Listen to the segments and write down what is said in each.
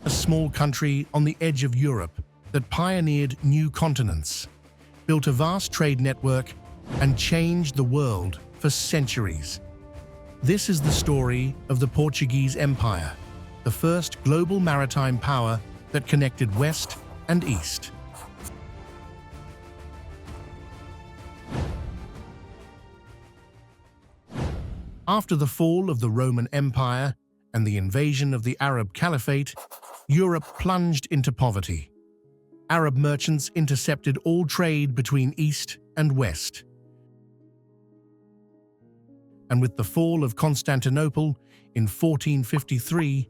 a small country on the edge of Europe that pioneered new continents, built a vast trade network, and changed the world for centuries. This is the story of the Portuguese Empire, the first global maritime power that connected West and East. After the fall of the Roman Empire and the invasion of the Arab Caliphate, Europe plunged into poverty. Arab merchants intercepted all trade between East and West. And with the fall of Constantinople in 1453,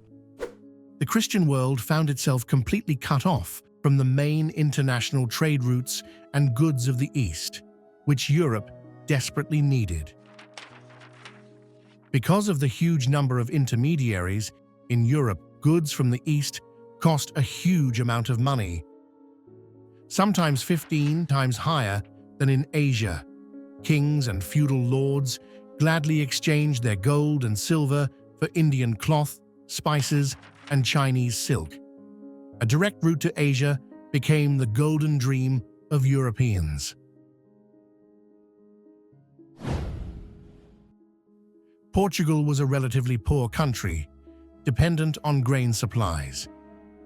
the Christian world found itself completely cut off from the main international trade routes and goods of the East, which Europe desperately needed. Because of the huge number of intermediaries in Europe, goods from the East cost a huge amount of money, sometimes 15 times higher than in Asia. Kings and feudal lords gladly exchanged their gold and silver for Indian cloth, spices, and Chinese silk. A direct route to Asia became the golden dream of Europeans. Portugal was a relatively poor country, dependent on grain supplies.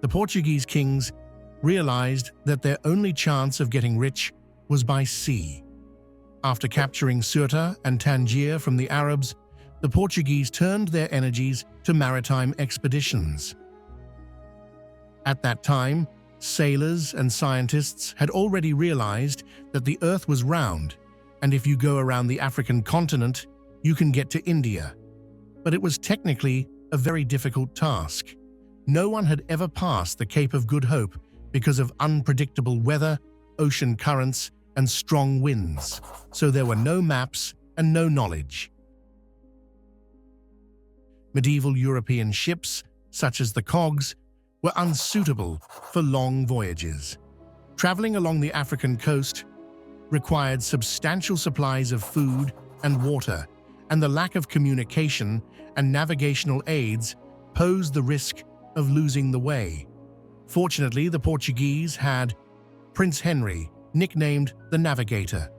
The Portuguese kings realized that their only chance of getting rich was by sea. After capturing Ceuta and Tangier from the Arabs, the Portuguese turned their energies to maritime expeditions. At that time, sailors and scientists had already realized that the Earth was round, and if you go around the African continent, you can get to India. But it was technically a very difficult task. No one had ever passed the Cape of Good Hope because of unpredictable weather, ocean currents, and strong winds, so there were no maps and no knowledge. Medieval European ships, such as the cogs, were unsuitable for long voyages. Traveling along the African coast required substantial supplies of food and water, and the lack of communication and navigational aids posed the risk of losing the way. Fortunately, the Portuguese had Prince Henry, nicknamed the Navigator.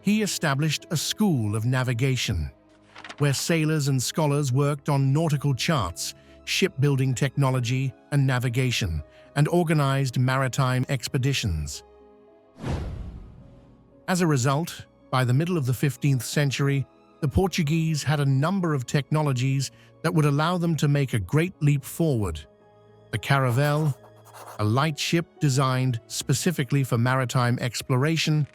He established a school of navigation, where sailors and scholars worked on nautical charts, shipbuilding technology and navigation, and organized maritime expeditions. As a result, by the middle of the 15th century, the Portuguese had a number of technologies that would allow them to make a great leap forward. The caravel, a light ship designed specifically for maritime exploration,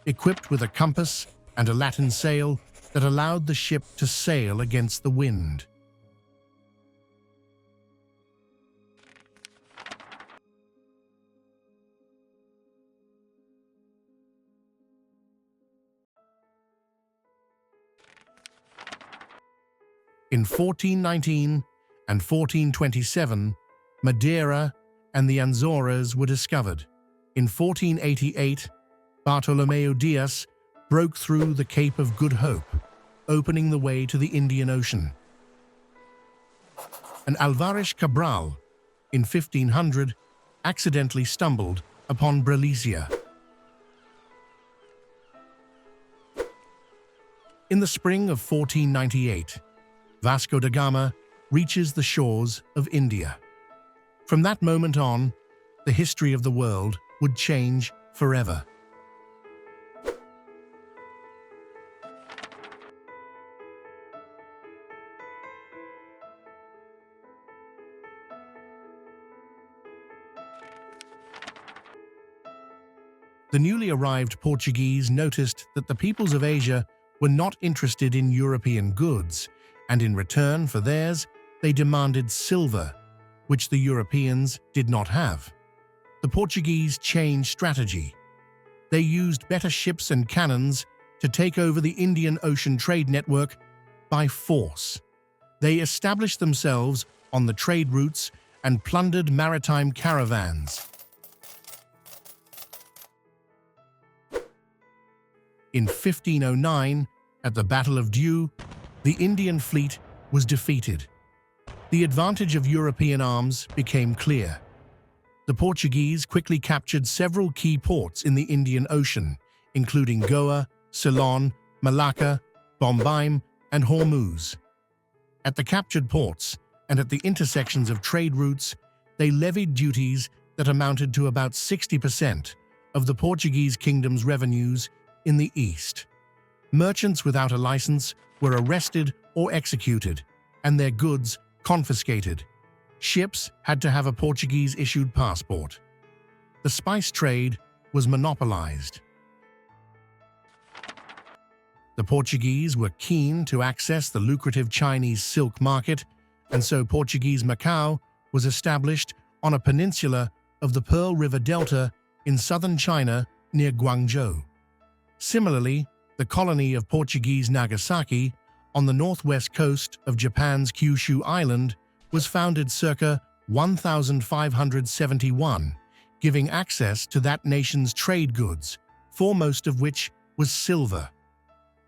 equipped with a compass and a Latin sail that allowed the ship to sail against the wind. In 1419 and 1427, Madeira and the Azores were discovered. In 1488, Bartolomeu Dias broke through the Cape of Good Hope, opening the way to the Indian Ocean. And Alvaris Cabral, in 1500, accidentally stumbled upon Brasilia. In the spring of 1498, Vasco da Gama reaches the shores of India. From that moment on, the history of the world would change forever. The newly arrived Portuguese noticed that the peoples of Asia were not interested in European goods, and in return for theirs, they demanded silver, which the Europeans did not have. The Portuguese changed strategy. They used better ships and cannons to take over the Indian Ocean trade network by force. They established themselves on the trade routes and plundered maritime caravans. In 1509, at the Battle of Diu, the Indian fleet was defeated. The advantage of European arms became clear. The Portuguese quickly captured several key ports in the Indian Ocean, including Goa, Ceylon, Malacca, Bombay, and Hormuz. At the captured ports and at the intersections of trade routes, they levied duties that amounted to about 60% of the Portuguese kingdom's revenues in the east. Merchants without a license were arrested or executed, and their goods confiscated. Ships had to have a Portuguese-issued passport. The spice trade was monopolized. The Portuguese were keen to access the lucrative Chinese silk market, and so Portuguese Macau was established on a peninsula of the Pearl River Delta in southern China near Guangzhou. Similarly, the colony of Portuguese Nagasaki on the northwest coast of Japan's Kyushu Island was founded circa 1571, giving access to that nation's trade goods, foremost of which was silver.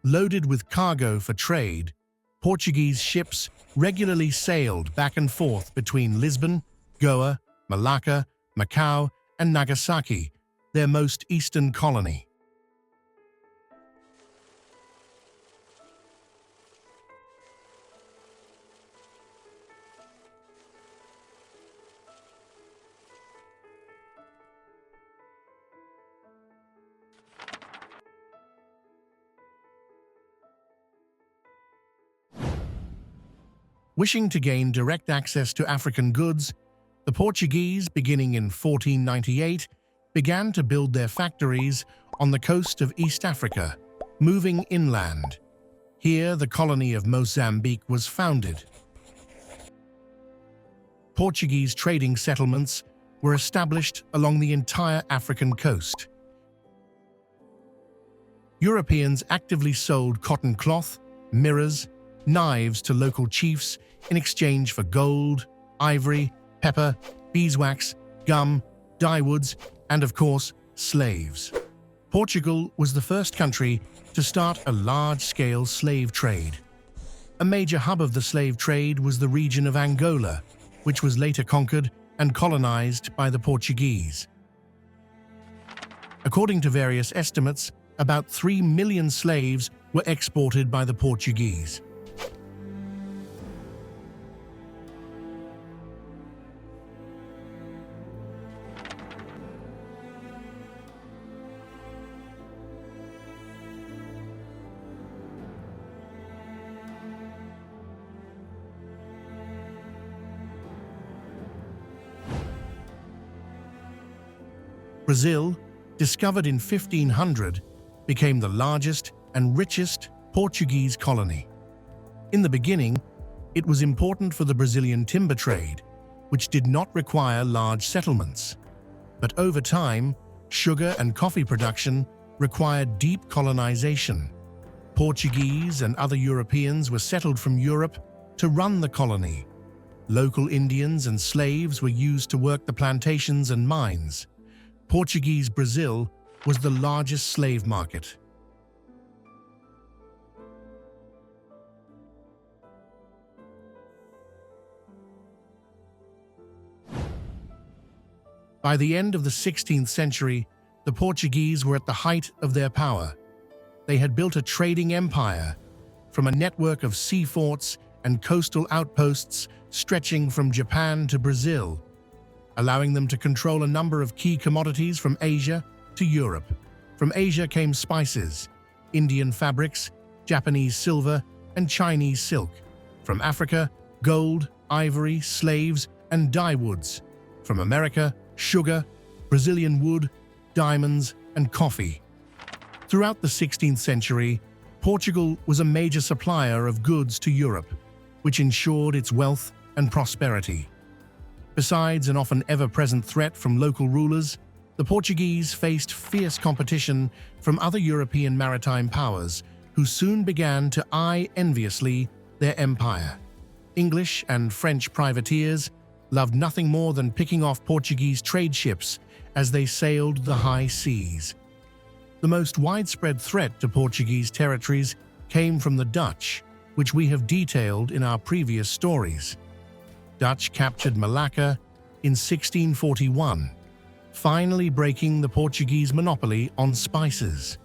Loaded with cargo for trade, Portuguese ships regularly sailed back and forth between Lisbon, Goa, Malacca, Macau, and Nagasaki, their most eastern colony. Wishing to gain direct access to African goods, the Portuguese, beginning in 1498, began to build their factories on the coast of East Africa, moving inland. Here, the colony of Mozambique was founded. Portuguese trading settlements were established along the entire African coast. Europeans actively sold cotton cloth, mirrors, knives to local chiefs in exchange for gold, ivory, pepper, beeswax, gum, dyewoods, and of course, slaves. Portugal was the first country to start a large-scale slave trade. A major hub of the slave trade was the region of Angola, which was later conquered and colonized by the Portuguese. According to various estimates, about 3 million slaves were exported by the Portuguese. Brazil, discovered in 1500, became the largest and richest Portuguese colony. In the beginning, it was important for the Brazilian timber trade, which did not require large settlements. But over time, sugar and coffee production required deep colonization. Portuguese and other Europeans were settled from Europe to run the colony. Local Indians and slaves were used to work the plantations and mines. Portuguese Brazil was the largest slave market. By the end of the 16th century, the Portuguese were at the height of their power. They had built a trading empire, from a network of sea forts and coastal outposts stretching from Japan to Brazil, allowing them to control a number of key commodities from Asia to Europe. From Asia came spices, Indian fabrics, Japanese silver, and Chinese silk. From Africa, gold, ivory, slaves, and dyewoods. From America, sugar, Brazilian wood, diamonds, and coffee. Throughout the 16th century, Portugal was a major supplier of goods to Europe, which ensured its wealth and prosperity. Besides an often ever-present threat from local rulers, the Portuguese faced fierce competition from other European maritime powers, who soon began to eye enviously their empire. English and French privateers loved nothing more than picking off Portuguese trade ships as they sailed the high seas. The most widespread threat to Portuguese territories came from the Dutch, which we have detailed in our previous stories. Dutch captured Malacca in 1641, finally breaking the Portuguese monopoly on spices.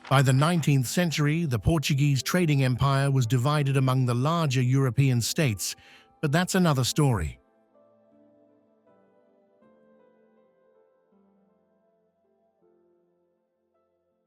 By the 19th century, the Portuguese trading empire was divided among the larger European states, but that's another story.